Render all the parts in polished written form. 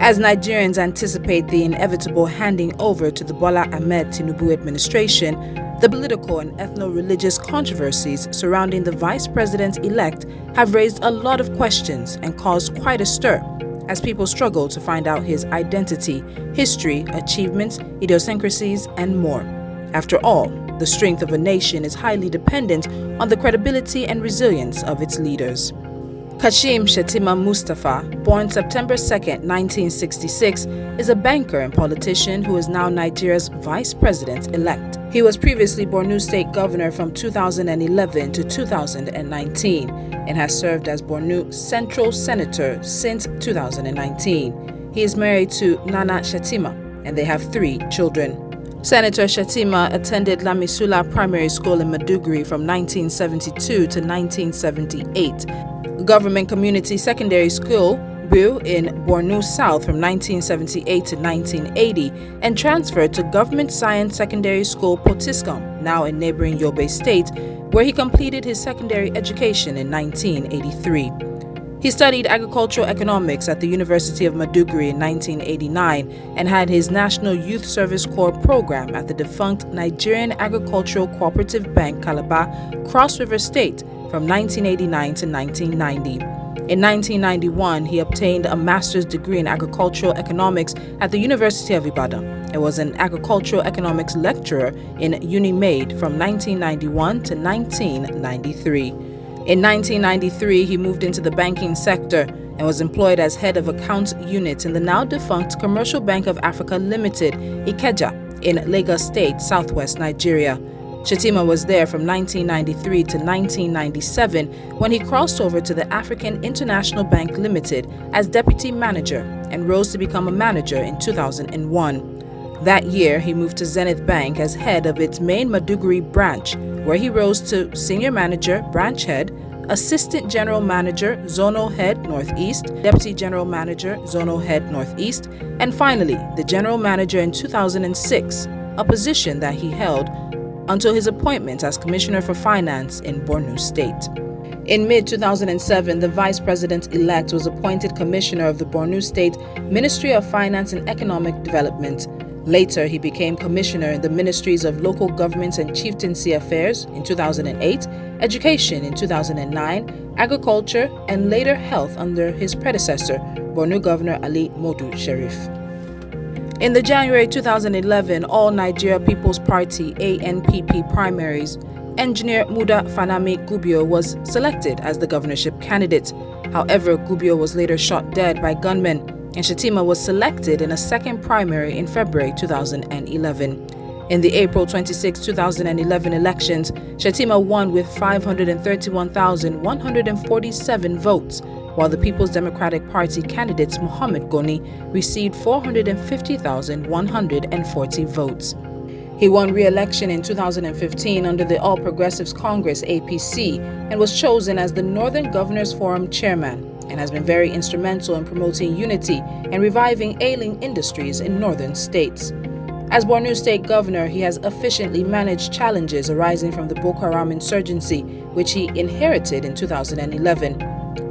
As Nigerians anticipate the inevitable handing over to the Bola Ahmed Tinubu administration, the political and ethno-religious controversies surrounding the vice president-elect have raised a lot of questions and caused quite a stir as people struggle to find out his identity, history, achievements, idiosyncrasies, and more. After all, the strength of a nation is highly dependent on the credibility and resilience of its leaders. Kashim Mustapha, born September 2, 1966, is a banker and politician who is now Nigeria's vice president-elect. He was previously Borno State Governor from 2011 to 2019 and has served as Borno Central Senator since 2019. He is married to Nana Shettima and they have 3 children. Senator Shettima attended Lamisula Primary School in Maiduguri from 1972 to 1978. Government Community Secondary School, BU, in Borno South from 1978 to 1980 and transferred to Government Science Secondary School Potiskum, now in neighboring Yobe State, where he completed his secondary education in 1983. He studied agricultural economics at the University of Maiduguri in 1989 and had his National Youth Service Corps program at the defunct Nigerian Agricultural Cooperative Bank Calabar, Cross River State from 1989 to 1990. In 1991, he obtained a master's degree in agricultural economics at the University of Ibadan and was an agricultural economics lecturer in UniMaid from 1991 to 1993. In 1993, he moved into the banking sector and was employed as head of accounts unit in the now defunct Commercial Bank of Africa Limited, Ikeja, in Lagos State, southwest Nigeria. Shettima was there from 1993 to 1997 when he crossed over to the African International Bank Limited as deputy manager and rose to become a manager in 2001. That year, he moved to Zenith Bank as head of its main Maiduguri branch, where he rose to senior manager, branch head, assistant general manager, zonal head Northeast, deputy general manager, zonal head Northeast, and finally, the general manager in 2006, a position that he held until his appointment as Commissioner for Finance in Borno State. In mid-2007, the Vice President-elect was appointed Commissioner of the Borno State Ministry of Finance and Economic Development. Later, he became Commissioner in the Ministries of Local Governments and Chieftaincy Affairs in 2008, Education in 2009, Agriculture, and later Health under his predecessor, Borno Governor Ali Modu Sharif. In the January 2011 All Nigeria People's Party ANPP primaries, engineer Muda Fanami Gubio was selected as the governorship candidate. However, Gubio was later shot dead by gunmen, and Shettima was selected in a second primary in February 2011. In the April 26, 2011 elections, Shettima won with 531,147 votes, while the People's Democratic Party candidate Muhammad Goni received 450,140 votes. He won re-election in 2015 under the All Progressives Congress APC and was chosen as the Northern Governors Forum chairman and has been very instrumental in promoting unity and reviving ailing industries in northern states. As Borno State Governor, he has efficiently managed challenges arising from the Boko Haram insurgency, which he inherited in 2011.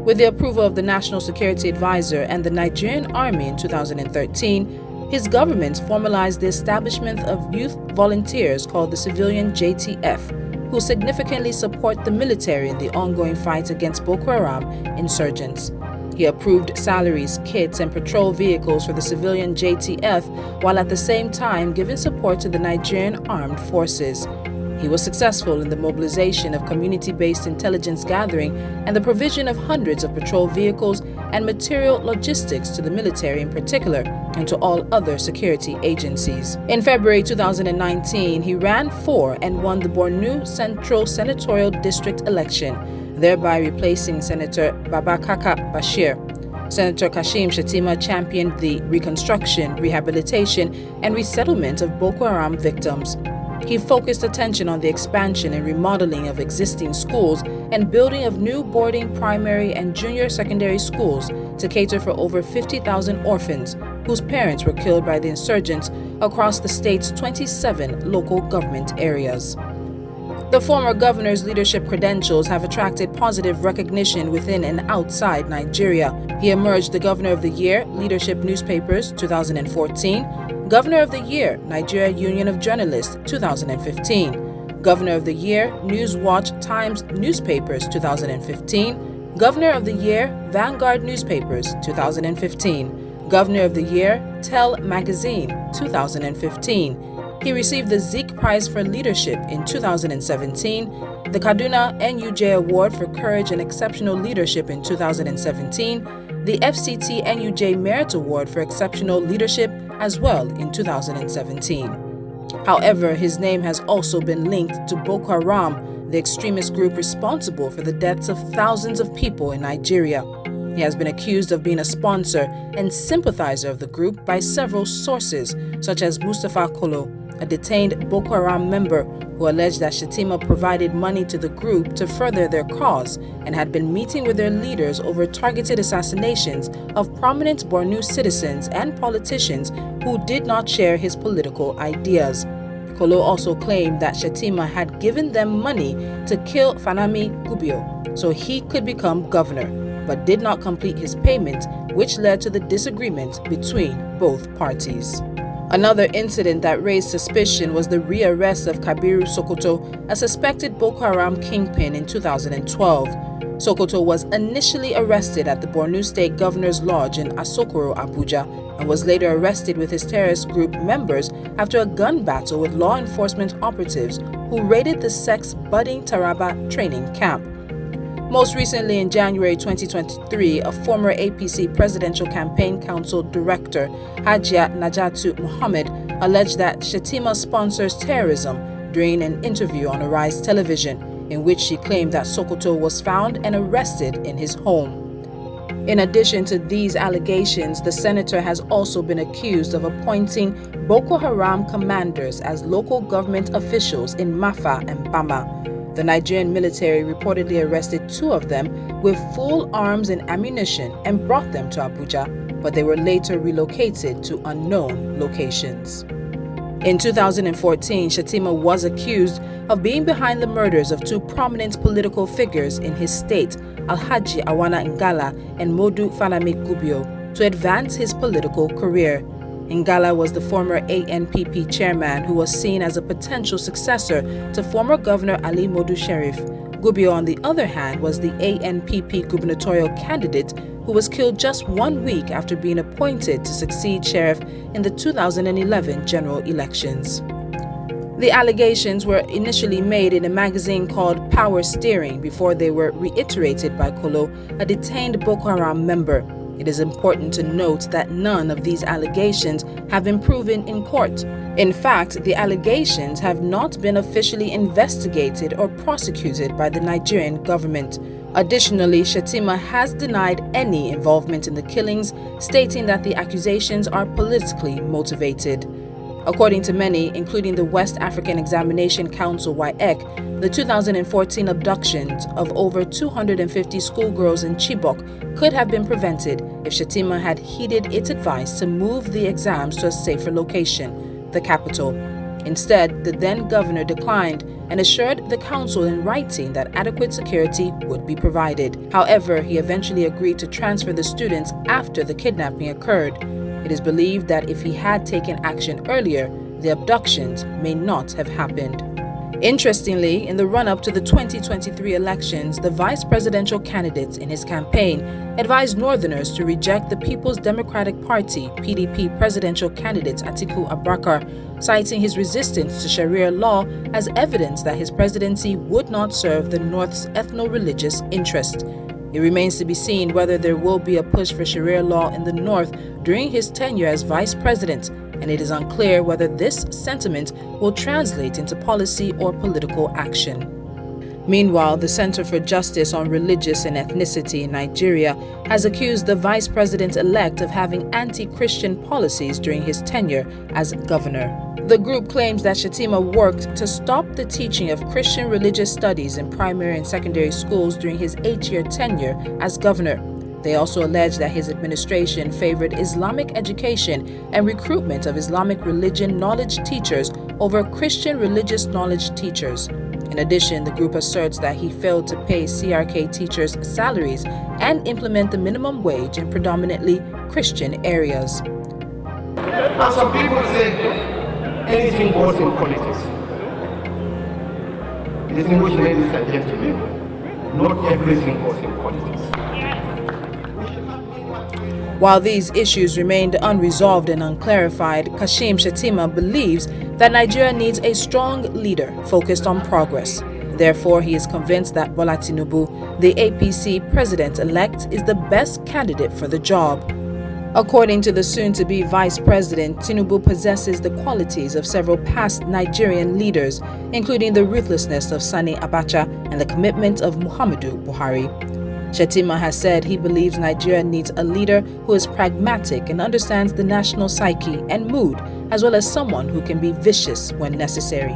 With the approval of the National Security Advisor and the Nigerian Army in 2013, his government formalized the establishment of youth volunteers called the Civilian JTF, who significantly support the military in the ongoing fight against Boko Haram insurgents. He approved salaries, kits, and patrol vehicles for the civilian JTF, while at the same time giving support to the Nigerian Armed Forces. He was successful in the mobilization of community-based intelligence gathering and the provision of hundreds of patrol vehicles and material logistics to the military in particular and to all other security agencies. In February 2019, he ran for and won the Borno Central Senatorial District election, thereby replacing Senator Babakaka Bashir. Senator Kashim Shettima championed the reconstruction, rehabilitation, and resettlement of Boko Haram victims. He focused attention on the expansion and remodeling of existing schools and building of new boarding primary and junior secondary schools to cater for over 50,000 orphans whose parents were killed by the insurgents across the state's 27 local government areas. The former governor's leadership credentials have attracted positive recognition within and outside Nigeria. He emerged the Governor of the Year, Leadership Newspapers, 2014, Governor of the Year, Nigeria Union of Journalists, 2015, Governor of the Year, Newswatch Times Newspapers, 2015, Governor of the Year, Vanguard Newspapers, 2015, Governor of the Year, Tell Magazine, 2015. He received the Zeke Prize for Leadership in 2017, the Kaduna NUJ Award for Courage and Exceptional Leadership in 2017, the FCT NUJ Merit Award for Exceptional Leadership as well in 2017. However, his name has also been linked to Boko Haram, the extremist group responsible for the deaths of thousands of people in Nigeria. He has been accused of being a sponsor and sympathizer of the group by several sources, such as Mustapha Kolo, a detained Boko Haram member who alleged that Shettima provided money to the group to further their cause and had been meeting with their leaders over targeted assassinations of prominent Borno citizens and politicians who did not share his political ideas. Kolo also claimed that Shettima had given them money to kill Fanami Gubio so he could become governor, but did not complete his payment, which led to the disagreement between both parties. Another incident that raised suspicion was the rearrest of Kabiru Sokoto, a suspected Boko Haram kingpin, in 2012. Sokoto was initially arrested at the Borno State Governor's Lodge in Asokoro, Abuja, and was later arrested with his terrorist group members after a gun battle with law enforcement operatives who raided the sect's budding Taraba training camp. Most recently, in January 2023, a former APC Presidential Campaign Council Director, Hajia Najatu Mohammed, alleged that Shettima sponsors terrorism during an interview on Arise Television, in which she claimed that Sokoto was found and arrested in his home. In addition to these allegations, the senator has also been accused of appointing Boko Haram commanders as local government officials in Mafa and Bama. The Nigerian military reportedly arrested 2 of them with full arms and ammunition and brought them to Abuja, but they were later relocated to unknown locations. In 2014, Shettima was accused of being behind the murders of 2 prominent political figures in his state, Alhaji Awana Ngala and Modu Fanami Gubio, to advance his political career. Ngala was the former ANPP chairman who was seen as a potential successor to former Governor Ali Modu Sheriff. Gubio, on the other hand, was the ANPP gubernatorial candidate who was killed just 1 week after being appointed to succeed Sheriff in the 2011 general elections. The allegations were initially made in a magazine called Power Steering before they were reiterated by Kolo, a detained Boko Haram member. It is important to note that none of these allegations have been proven in court. In fact, the allegations have not been officially investigated or prosecuted by the Nigerian government. Additionally, Shettima has denied any involvement in the killings, stating that the accusations are politically motivated. According to many, including the West African Examination Council (WAEC), the 2014 abductions of over 250 schoolgirls in Chibok could have been prevented if Shettima had heeded its advice to move the exams to a safer location, the capital. Instead, the then governor declined and assured the council in writing that adequate security would be provided. However, he eventually agreed to transfer the students after the kidnapping occurred. It is believed that if he had taken action earlier, the abductions may not have happened. Interestingly, in the run-up to the 2023 elections, the vice presidential candidate in his campaign advised Northerners to reject the People's Democratic Party (PDP) presidential candidate Atiku Abubakar, citing his resistance to Sharia law as evidence that his presidency would not serve the North's ethno-religious interest. It remains to be seen whether there will be a push for Sharia law in the North during his tenure as vice president, and it is unclear whether this sentiment will translate into policy or political action. Meanwhile, the Center for Justice on Religious and Ethnicity in Nigeria has accused the vice president-elect of having anti-Christian policies during his tenure as governor. The group claims that Shettima worked to stop the teaching of Christian religious studies in primary and secondary schools during his 8-year tenure as governor. They also allege that his administration favored Islamic education and recruitment of Islamic religion knowledge teachers over Christian religious knowledge teachers. In addition, the group asserts that he failed to pay CRK teachers' salaries and implement the minimum wage in predominantly Christian areas. And some people say anything goes in politics. Distinguished ladies and gentlemen, not everything goes in politics. While these issues remained unresolved and unclarified, Kashim Shettima believes that Nigeria needs a strong leader focused on progress. Therefore, he is convinced that Bola Tinubu, the APC president-elect, is the best candidate for the job. According to the soon-to-be vice president, Tinubu possesses the qualities of several past Nigerian leaders, including the ruthlessness of Sani Abacha and the commitment of Muhammadu Buhari. Shettima has said he believes Nigeria needs a leader who is pragmatic and understands the national psyche and mood, as well as someone who can be vicious when necessary.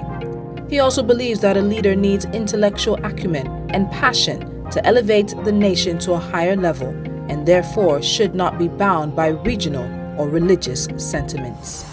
He also believes that a leader needs intellectual acumen and passion to elevate the nation to a higher level, and therefore should not be bound by regional or religious sentiments.